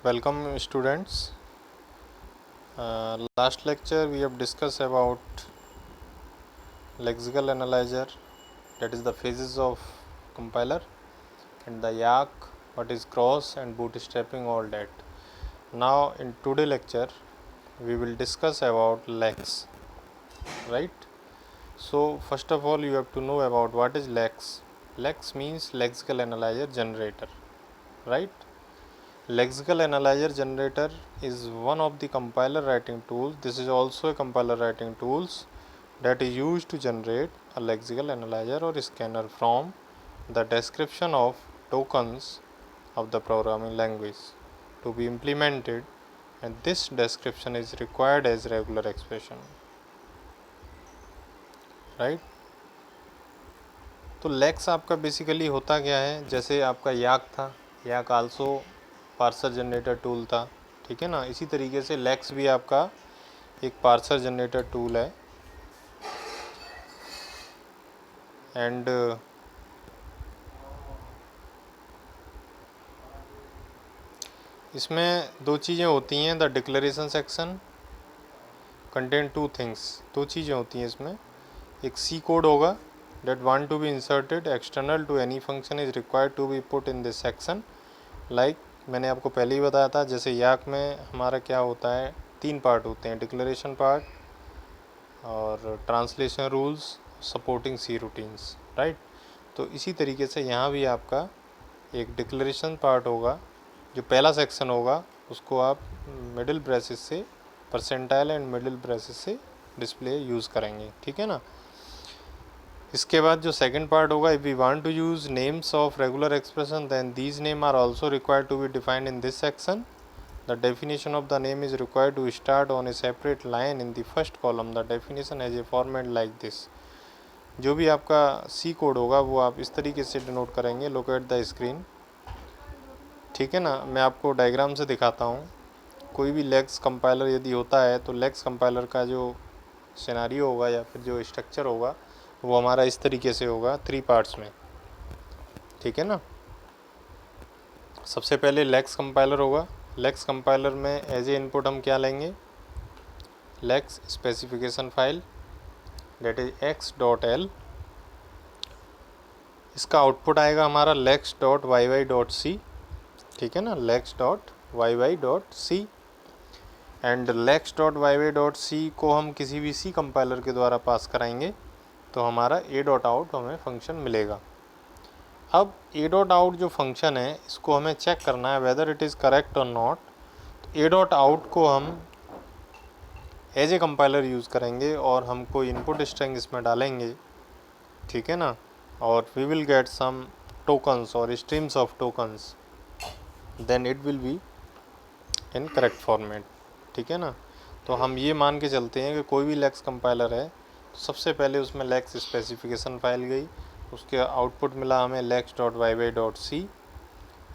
Welcome students. Last lecture we have discussed about lexical analyzer, that is the phases of compiler, and the yak, what is cross and bootstrapping, all that. Now in today lecture we will discuss about lex, right? So first of all you have to know about what is lex. Lex means lexical analyzer generator, right? Lexical analyzer generator is one of the compiler writing tools. This is also a compiler writing tools that is used to generate a lexical analyzer or scanner from the description of tokens of the programming language to be implemented, and this description is required as regular expression, right? तो lakes आपका basically होता क्या है, जैसे आपका याक था, याक also parser generator tool था, ठीक है ना। इसी तरीके से लेक्स भी आपका एक पार्सर जनरेटर टूल है। एंड इसमें दो चीज़ें होती हैं। The declaration section contain two things, दो चीज़ें होती हैं इसमें। एक सी कोड होगा that want to be inserted external to any function is required to be put in this section, like मैंने आपको पहले ही बताया था। जैसे याक में हमारा क्या होता है, तीन पार्ट होते हैं, डिक्लेरेशन पार्ट और ट्रांसलेशन रूल्स, सपोर्टिंग सी रूटीन्स, राइट। तो इसी तरीके से यहाँ भी आपका एक डिक्लेरेशन पार्ट होगा। जो पहला सेक्शन होगा उसको आप मिडिल ब्रेसेस से, परसेंटाइल एंड मिडिल ब्रेसेस से डिस्प्ले यूज़ करेंगे, ठीक है ना। इसके बाद जो सेकंड पार्ट होगा, if we want to use names of regular expression then these name are also required to be defined in this section. The definition of the name is required to start on a separate line in the first column. The definition has a format like this. जो भी आपका C code होगा वो आप इस तरीके से denote करेंगे, लुक एट द स्क्रीन, ठीक है ना। मैं आपको डायग्राम से दिखाता हूँ। कोई भी लेक्स कंपाइलर यदि होता है तो लेक्स कंपाइलर का जो सिनेरियो होगा या फिर जो स्ट्रक्चर होगा वो हमारा इस तरीके से होगा, थ्री पार्ट्स में, ठीक है ना। सबसे पहले लेक्स कंपाइलर होगा। लेक्स कंपाइलर में एज ए इनपुट हम क्या लेंगे, Lex specification file that is x.l। इसका आउटपुट आएगा हमारा lex.yy.c, ठीक है ना, lex.yy.c। एंड lex.yy.c को हम किसी भी सी कंपाइलर के द्वारा पास कराएंगे तो हमारा a.out हमें फंक्शन मिलेगा। अब a.out जो फंक्शन है इसको हमें चेक करना है वेदर इट इज़ करेक्ट और नॉट। तो a.out को हम एज ए कंपाइलर यूज़ करेंगे और हम कोई इनपुट स्ट्रिंग इसमें डालेंगे, ठीक है ना, और we will get some tokens और streams of tokens, then it will be in correct format, ठीक है ना। तो हम ये मान के चलते हैं कि कोई भी लेक्स कंपाइलर है तो सबसे पहले उसमें लेक्स स्पेसिफिकेशन फाइल गई, उसके आउटपुट मिला हमें lex.yy.c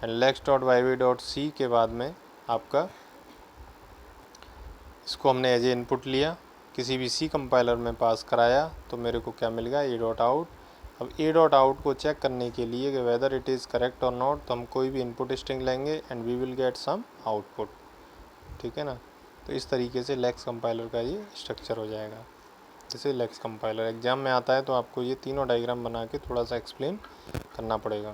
एंड lex.yy.c के बाद में आपका इसको हमने एज ए इनपुट लिया, किसी भी सी कंपाइलर में पास कराया तो मेरे को क्या मिल गया, a.out। अब a.out को चेक करने के लिए कि वेदर इट इज़ करेक्ट और नॉट तो हम कोई भी इनपुट स्ट्रिंग लेंगे and we will get some output, ठीक है ना। तो इस तरीके से लेक्स कंपाइलर का ये स्ट्रक्चर हो जाएगा। जैसे लेक्स कंपाइलर एग्जाम में आता है तो आपको ये तीनों डायग्राम बना के थोड़ा सा एक्सप्लेन करना पड़ेगा।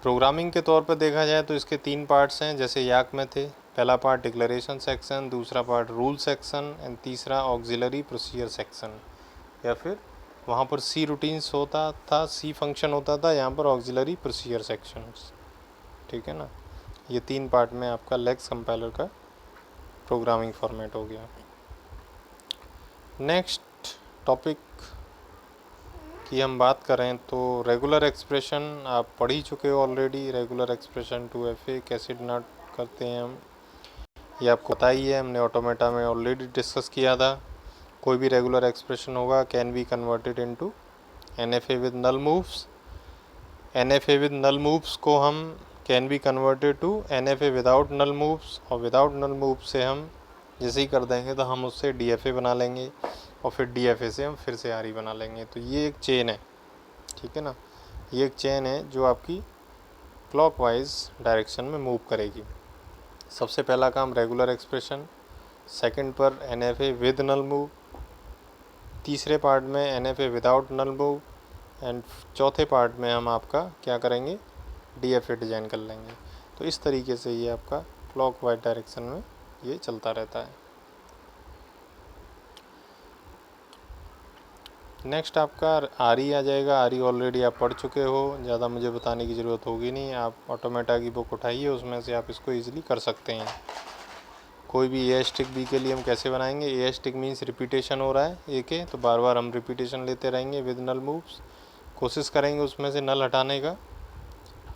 प्रोग्रामिंग के तौर पर देखा जाए तो इसके तीन पार्ट्स हैं, जैसे याक में थे। पहला पार्ट डिक्लेरेशन सेक्शन, दूसरा पार्ट रूल सेक्शन एंड तीसरा ऑक्सिलरी प्रोसीजर सेक्शन, या फिर वहाँ पर सी रूटीन्स होता था, सी फंक्शन होता था, यहाँ पर ऑक्सिलरी प्रोसीजर सेक्शंस, ठीक है ना। ये तीन पार्ट में आपका लेक्स कंपाइलर का प्रोग्रामिंग फॉर्मेट हो गया। नेक्स्ट टॉपिक की हम बात करें तो रेगुलर एक्सप्रेशन आप पढ़ ही चुके हो ऑलरेडी। रेगुलर एक्सप्रेशन 2FA कैसे डिनोट करते हैं हम, ये आपको पता ही है, हमने ऑटोमेटा में ऑलरेडी डिस्कस किया था। कोई भी रेगुलर एक्सप्रेशन होगा can be converted into NFA with null moves. NFA with null moves को हम can be converted to NFA without null moves, और विदाउट नल मूव से हम जैसे ही कर देंगे तो हम उससे DFA बना लेंगे और फिर DFA से हम फिर से RE बना लेंगे। तो ये एक चेन है, ठीक है ना, ये एक चेन है जो आपकी क्लॉकवाइज डायरेक्शन में मूव करेगी। सबसे पहला काम रेगुलर एक्सप्रेशन, सेकंड पर NFA विद नल मूव, तीसरे पार्ट में NFA without null move, and चौथे पार्ट में हम आपका क्या करेंगे, DFA डिज़ाइन कर लेंगे। तो इस तरीके से ये आपका क्लॉकवाइज डायरेक्शन में ये चलता रहता है। नेक्स्ट आपका RE आ जाएगा। RE ऑलरेडी आप पढ़ चुके हो, ज़्यादा मुझे बताने की ज़रूरत होगी नहीं। आप ऑटोमेटा की बुक उठाइए, उसमें से आप इसको ईजिली कर सकते हैं। कोई भी ए स्टिक बी के लिए हम कैसे बनाएंगे, ए स्टिक मीन्स रिपीटेशन हो रहा है ए के, तो बार बार हम रिपीटेशन लेते रहेंगे विद नल मूव्स। कोशिश करेंगे उसमें से नल हटाने का,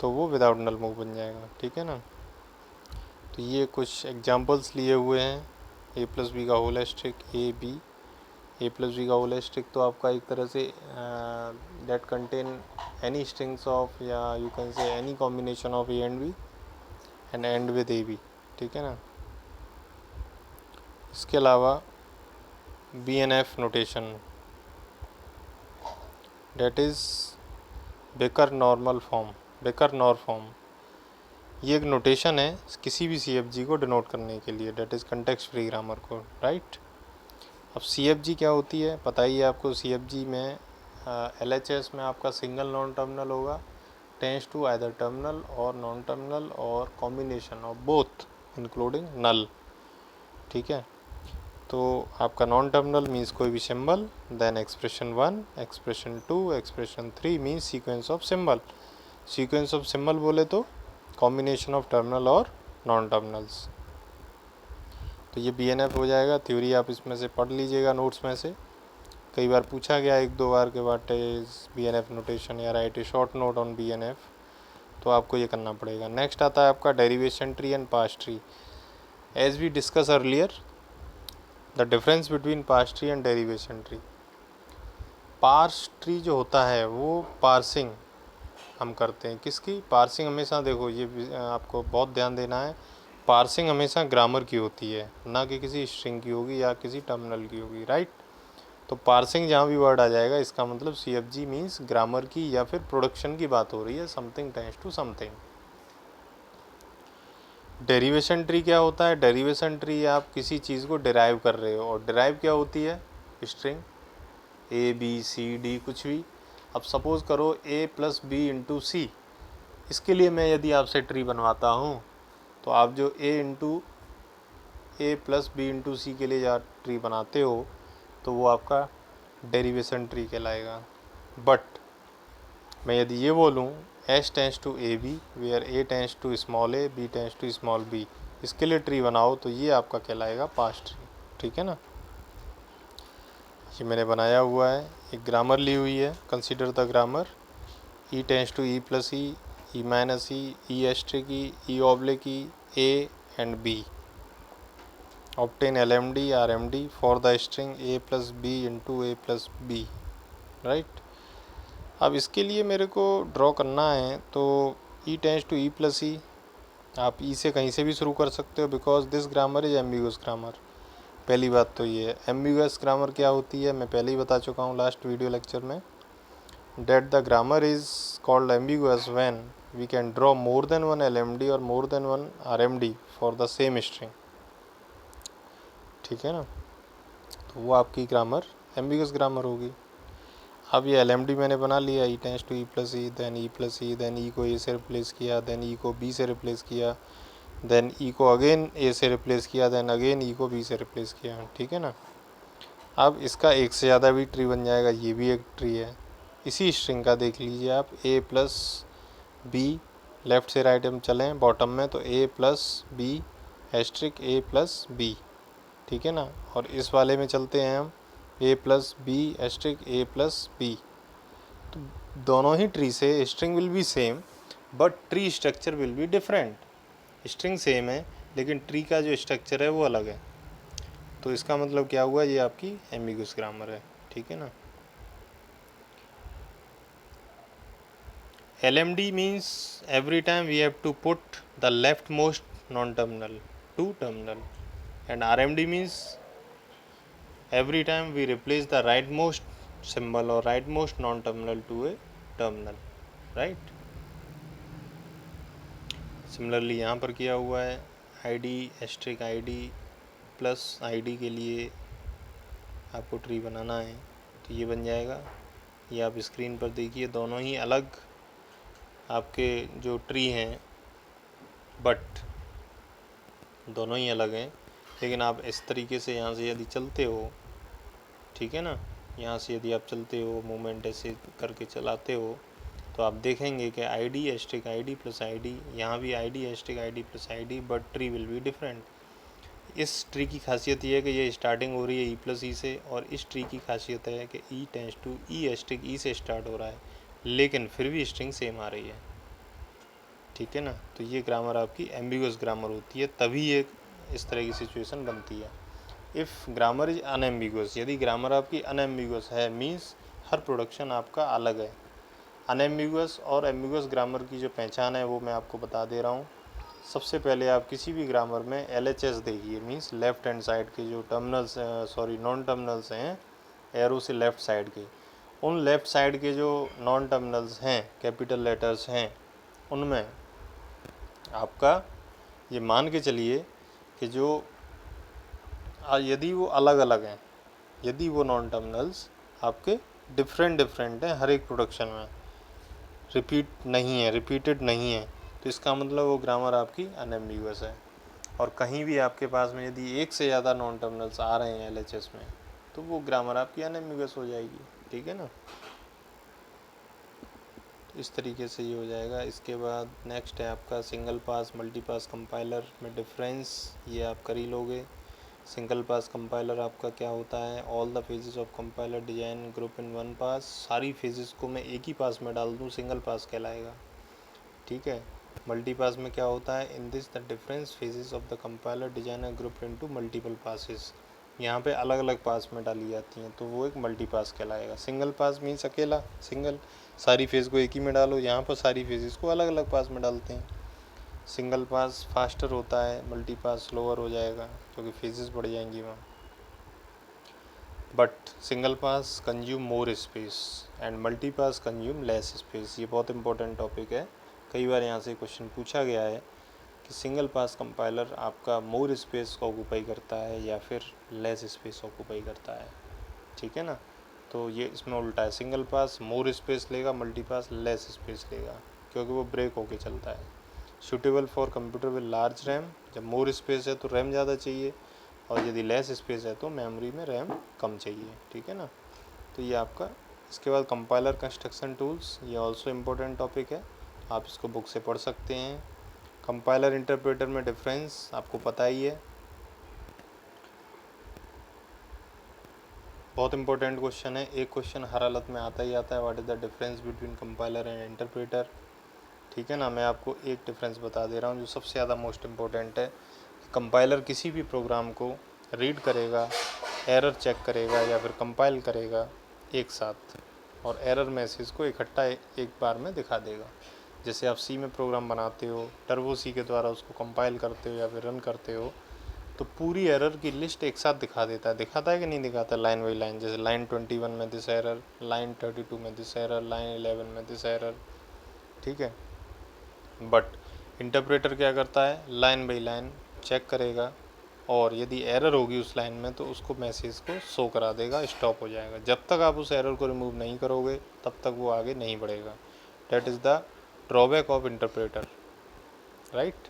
तो वो विदाउट नल मूव बन जाएगा, ठीक है ना। तो ये कुछ एग्जांपल्स लिए हुए हैं। ए प्लस बी का whole stick, A plus B का होल स्टिक तो आपका एक तरह से that contain any strings of, या you can say any combination of A and B and and with A B, ठीक है ना। इसके अलावा BNF notation, that is Backus normal form, Backus Naur form. ये एक नोटेशन है किसी भी CFG को डिनोट करने के लिए, that is context free grammar को, राइट। अब CFG क्या होती है पता ही है आपको। CFG में LHS में आपका सिंगल नॉन टर्मिनल होगा, टेंड्स टू आइदर टर्मिनल और नॉन टर्मिनल और combination of both including null, ठीक है। तो आपका नॉन टर्मिनल मीन्स कोई भी symbol, then expression 1, expression 2, expression 3 means sequence of symbol. Sequence of symbol बोले तो कॉम्बिनेशन ऑफ टर्मिनल और नॉन टर्मिनल्स। तो ये BNF हो जाएगा। थ्योरी आप इसमें से पढ़ लीजिएगा नोट्स में से, कई बार पूछा गया एक दो बार के व्हाट इज BNF नोटेशन या right A short note on BNF, तो आपको ये करना पड़ेगा। नेक्स्ट आता है आपका derivation tree and past tree. As we discuss earlier the difference between past tree and derivation tree. Past tree जो होता है वो पार्सिंग हम करते हैं, किसकी पार्सिंग। हमेशा देखो ये आपको बहुत ध्यान देना है, पार्सिंग हमेशा ग्रामर की होती है, ना कि किसी स्ट्रिंग की होगी या किसी टर्मिनल की होगी, राइट। तो पार्सिंग जहाँ भी वर्ड आ जाएगा इसका मतलब CFG मीन्स ग्रामर की या फिर प्रोडक्शन की बात हो रही है, something tends to something. Derivation tree क्या होता है, डेरिवेशन ट्री आप किसी चीज़ को डिराइव कर रहे हो, और डिराइव क्या होती है, स्ट्रिंग ABCD कुछ भी। अब सपोज़ करो A प्लस बी इंटू सी, इसके लिए मैं यदि आपसे ट्री बनवाता हूँ तो आप जो A प्लस बी इंटू सी के लिए जो ट्री बनाते हो तो वो आपका डेरिवेशन ट्री कहलाएगा। बट मैं यदि ये बोलूँ S tends to AB where A tends to small a, B tends to small b, इसके लिए ट्री बनाओ तो ये आपका कहलाएगा पास्ट ट्री, ठीक है ना। ये मैंने बनाया हुआ है, एक ग्रामर ली हुई है, consider the grammar. E tends to E plus E, E minus E, E asterisk E, E oblique E, A and B। obtain LMD RMD for the string A plus B into A plus B, right. अब इसके लिए मेरे को draw करना है तो E tends to E plus E, आप E से कहीं से भी शुरू कर सकते हो because this grammar is ambiguous grammar. पहली बात तो ये है, एम्बिगुअस ग्रामर क्या होती है मैं पहले ही बता चुका हूँ लास्ट वीडियो लेक्चर में, that the grammar is called ambiguous when we can draw more than one LMD और more than one RMD for the same string, ठीक है ना। तो वो आपकी ग्रामर एम्बिगुअस ग्रामर होगी। अब ये LMD मैंने बना लिया, E tends to E plus E, then E plus E, then E को A से रिप्लेस किया, देन E को B से रिप्लेस किया, देन E को अगेन A से रिप्लेस किया, देन अगेन E को B से रिप्लेस किया, ठीक है ना। अब इसका एक से ज़्यादा भी ट्री बन जाएगा, ये भी एक ट्री है। इसी स्ट्रिंग का देख लीजिए आप, A प्लस B, लेफ़्ट से राइट हम चलें बॉटम में तो A plus B asterisk A plus B, ठीक है ना। और इस वाले में चलते हैं हम A plus B asterisk A plus B। तो दोनों ही ट्री से string will be same but tree structure will be different. String same है लेकिन ट्री का जो स्ट्रक्चर है वो अलग है। तो इसका मतलब क्या हुआ, ये आपकी एम्बिगुअस ग्रामर है, ठीक है ना। LMD means every time we have to put the leftmost non-terminal to terminal, and RMD means every time we replace the rightmost symbol or rightmost non-terminal to a terminal, right. Similarly यहाँ पर किया हुआ है, ID asterisk ID plus ID के लिए आपको tree बनाना है तो ये बन जाएगा। ये आप स्क्रीन पर देखिए, दोनों ही अलग आपके जो ट्री हैं बट दोनों ही अलग हैं, लेकिन आप इस तरीके से यहाँ से यदि चलते हो, ठीक है ना, यहाँ से यदि आप चलते हो, मूवमेंट ऐसे करके चलाते हो तो आप देखेंगे कि ID asterisk ID plus ID, यहाँ भी ID asterisk ID plus ID, but tree will be different. इस ट्री की खासियत ये है कि ये स्टार्टिंग हो रही है E प्लस E से, और इस ट्री की खासियत है कि E tends to E asterisk E से स्टार्ट हो रहा है, लेकिन फिर भी स्ट्रिंग सेम आ रही है, ठीक है ना। तो ये ग्रामर आपकी एम्बिगुअस ग्रामर होती है, तभी एक इस तरह की सिचुएशन बनती है। इफ़ ग्रामर इज अनएम्बिगुअस, यदि ग्रामर आपकी अनएम्बिगुअस है मीन्स हर प्रोडक्शन आपका अलग है। अनएम्बिगुअस और एम्बिगुअस ग्रामर की जो पहचान है वो मैं आपको बता दे रहा हूँ। सबसे पहले आप किसी भी ग्रामर में LHS देखिए, मीन्स लेफ़्ट हैंड साइड के जो टर्मिनल्स नॉन टर्मिनल्स हैं एरो से लेफ़्ट साइड के, उन लेफ़्ट साइड के जो नॉन टर्मिनल्स हैं, कैपिटल लेटर्स हैं, उनमें आपका ये मान के चलिए कि जो यदि वो अलग अलग हैं, यदि वो नॉन टर्मिनल्स आपके डिफरेंट हैं हर एक प्रोडक्शन में, रिपीटेड नहीं है, तो इसका मतलब वो ग्रामर आपकी अनएम्बिगुअस है। और कहीं भी आपके पास में यदि एक से ज़्यादा नॉन टर्मिनल्स आ रहे हैं LHS में, तो वो ग्रामर आपकी अनएम्बिगुअस हो जाएगी, ठीक है ना। इस तरीके से ये हो जाएगा। इसके बाद नेक्स्ट है आपका single pass multi pass compiler में डिफरेंस, ये आप कर ही लोगे। सिंगल पास कंपाइलर आपका क्या होता है, all the phases of compiler design group in one pass, सारी फेजेस को मैं एक ही पास में डाल दूँ, सिंगल पास कहलाएगा, ठीक है। मल्टी पास में क्या होता है, in this the difference phases of the compiler design है ग्रुप इनटू मल्टीपल पासेस, यहाँ पे अलग अलग पास में डाली जाती हैं, तो वो एक मल्टी पास कहलाएगा। सिंगल पास मीन्स अकेला सिंगल, सारी फेज़ को एक ही में डालो, यहाँ पर सारी फेजेस को अलग अलग पास में डालते हैं। सिंगल पास फास्टर होता है, मल्टी पास स्लोअर हो जाएगा क्योंकि फेजेस बढ़ जाएंगी वहाँ। But single pass consume more space and multi pass consume less space, ये बहुत इंपॉर्टेंट टॉपिक है, कई बार यहाँ से क्वेश्चन पूछा गया है कि सिंगल पास कंपाइलर आपका मोर स्पेस को ऑक्यूपाई करता है या फिर लेस स्पेस ऑक्यूपाई करता है, ठीक है ना। तो ये इसमें उल्टा है, सिंगल पास मोर स्पेस लेगा, मल्टी पास लेस स्पेस लेगा, क्योंकि वो ब्रेक होके चलता है। Suitable for computer with large RAM, जब मोर स्पेस है तो रैम ज़्यादा चाहिए, और यदि लेस स्पेस है तो मेमोरी में रैम कम चाहिए, ठीक है ना। तो ये आपका, इसके बाद कंपाइलर कंस्ट्रक्शन टूल्स, ये ऑल्सो इम्पोर्टेंट टॉपिक है, आप इसको बुक से पढ़ सकते हैं। कंपाइलर इंटरप्रेटर में डिफरेंस आपको पता ही है, बहुत इंपॉर्टेंट क्वेश्चन है, एक क्वेश्चन हर हालत में आता ही आता है, what is the difference between compiler and interpreter, ठीक है ना। मैं आपको एक डिफरेंस बता दे रहा हूँ जो सबसे ज़्यादा मोस्ट इम्पोर्टेंट है। कंपाइलर किसी भी प्रोग्राम को रीड करेगा, एरर चेक करेगा या फिर कंपाइल करेगा एक साथ, और एरर मैसेज को इकट्ठा एक बार में दिखा देगा। जैसे आप सी में प्रोग्राम बनाते हो, टर्बो सी के द्वारा उसको कंपाइल करते हो या फिर रन करते हो, तो पूरी एरर की लिस्ट एक साथ दिखाता है कि नहीं दिखाता, लाइन बाई लाइन। जैसे लाइन 21 में दिस एरर, लाइन 32 में दिस एरर, लाइन 11 में दिस एरर, ठीक है। बट इंटरप्रेटर क्या करता है, लाइन बाई लाइन चेक करेगा, और यदि एरर होगी उस लाइन में तो उसको मैसेज को शो करा देगा, स्टॉप हो जाएगा। जब तक आप उस एरर को रिमूव नहीं करोगे तब तक वो आगे नहीं बढ़ेगा। That is the drawback of interpreter, right.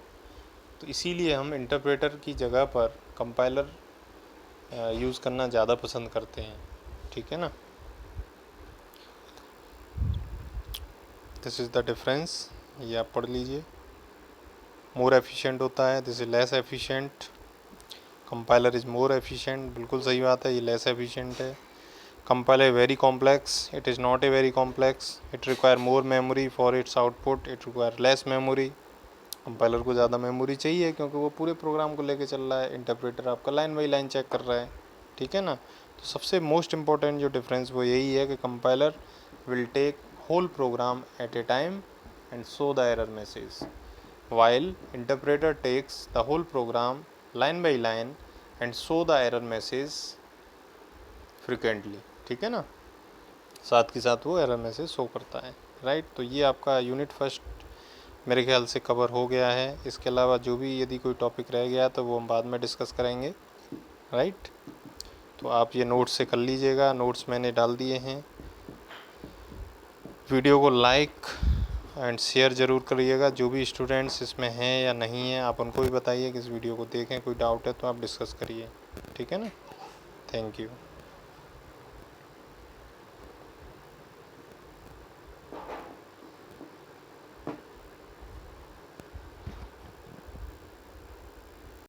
तो इसीलिए हम इंटरप्रेटर की जगह पर कंपाइलर यूज़ करना ज़्यादा पसंद करते हैं, ठीक है ना। दिस इज़ द डिफरेंस, ये आप पढ़ लीजिए। मोर एफिशिएंट होता है, this is less efficient. Compiler is more efficient, बिल्कुल सही बात है, ये लेस एफिशिएंट है। Compiler very complex, it is not a very complex, it require more memory for its output, it require less memory. Compiler को ज़्यादा memory चाहिए क्योंकि वो पूरे प्रोग्राम को लेके चल रहा है, इंटरप्रेटर आपका लाइन बाई लाइन चेक कर रहा है, ठीक है ना। तो सबसे मोस्ट इम्पॉर्टेंट जो डिफरेंस वो यही है कि compiler will take whole program at a time and show the error message, while interpreter takes the whole program line by line and show the error message frequently, ठीक है ना, साथ के साथ वो एरर मैसेज शो करता है, right. तो ये आपका यूनिट फर्स्ट मेरे ख्याल से कवर हो गया है। इसके अलावा जो भी यदि कोई टॉपिक रह गया तो वो हम बाद में डिस्कस करेंगे, राइट। तो आप ये नोट्स से कर लीजिएगा, नोट्स मैंने डाल दिए हैं। वीडियो को लाइक एंड शेयर ज़रूर करिएगा। जो भी स्टूडेंट्स इसमें हैं या नहीं हैं आप उनको भी बताइए कि इस वीडियो को देखें। कोई डाउट है तो आप डिस्कस करिए, ठीक है ना। Thank you.